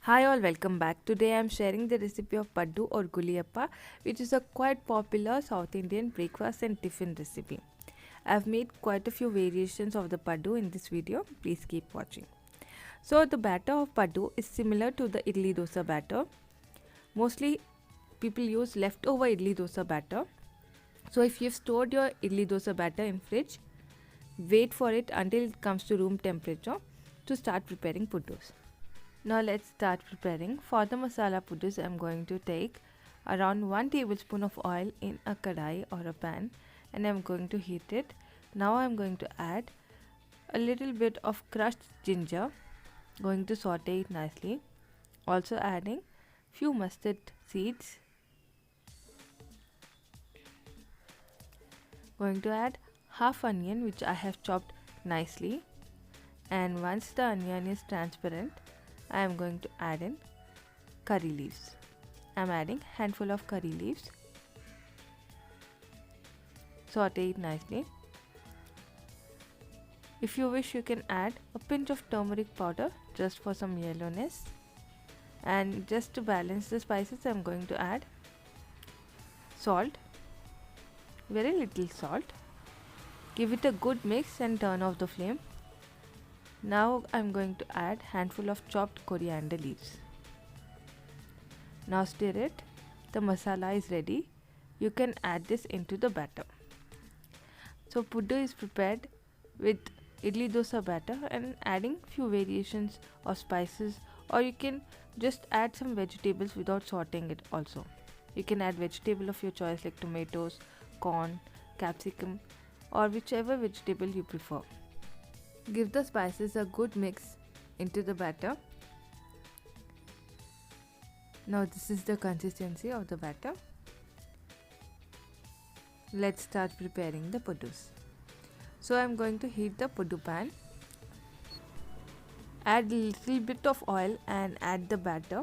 Hi all, welcome back. Today I am sharing the recipe of Paddu or guliyappa, which is a quite popular South Indian breakfast and tiffin recipe. I have made quite a few variations of the Paddu in this video. Please keep watching. So the batter of Paddu is similar to the idli dosa batter. Mostly people use leftover idli dosa batter. So if you've stored your idli dosa batter in fridge, wait for it until it comes to room temperature to start preparing puddus. Now let's start preparing. For the masala puddus, I am going to take around 1 tablespoon of oil in a kadai or a pan, and I am going to heat it. Now I am going to add a little bit of crushed ginger, going to saute it nicely. Also adding few mustard seeds. Going to add half onion which I have chopped nicely, and once the onion is transparent, I am going to add in curry leaves. I am adding handful of curry leaves. Saute it nicely. If you wish, you can add a pinch of turmeric powder just for some yellowness. And just to balance the spices, I am going to add salt, very little salt. Give it a good mix and turn off the flame. Now I am going to add handful of chopped coriander leaves. Now stir it. The masala is ready. You can add this into the batter. So puddu is prepared with idli dosa batter and adding few variations of spices, or you can just add some vegetables without sauteing it also. You can add vegetable of your choice like tomatoes, corn, capsicum, or whichever vegetable you prefer. Give the spices a good mix into the batter. Now this is the consistency of the batter. Let's start preparing the puddus. So I am going to heat the puddu pan. Add a little bit of oil and add the batter.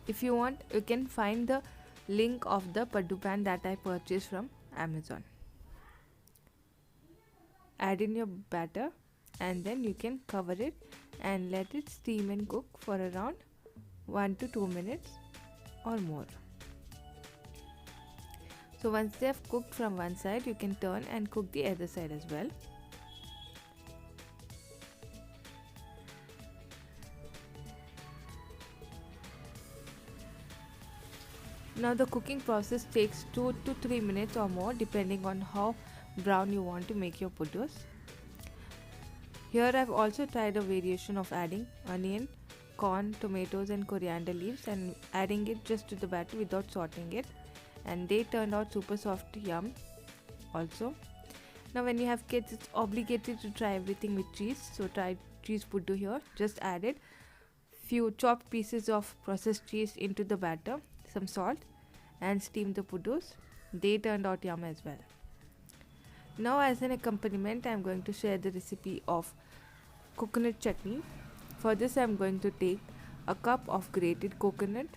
If you want, you can find the link of the paddu pan that I purchased from Amazon. Add in your batter and then you can cover it and let it steam and cook for around 1 to 2 minutes or more. So once they have cooked from one side, you can turn and cook the other side as well. Now the cooking process takes 2 to 3 minutes or more depending on how brown you want to make your puddus. Here I have also tried a variation of adding onion, corn, tomatoes and coriander leaves and adding it just to the batter without sauteing it, and they turned out super soft, yum also. Now when you have kids, it's obligatory to try everything with cheese, so try cheese puddu here. Just added few chopped pieces of processed cheese into the batter, some salt, and steam the puddus. They turned out yum as well. Now as an accompaniment, I am going to share the recipe of coconut chutney. For this I am going to take a cup of grated coconut,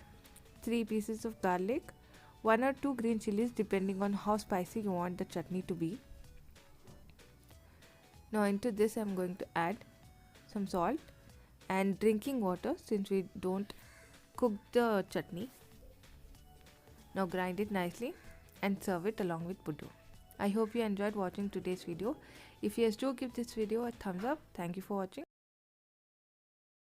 3 pieces of garlic, 1 or 2 green chilies depending on how spicy you want the chutney to be. Now into this I am going to add some salt and drinking water since we don't cook the chutney. Now grind it nicely and serve it along with puddu. I hope you enjoyed watching today's video. If yes, do give this video a thumbs up. Thank you for watching.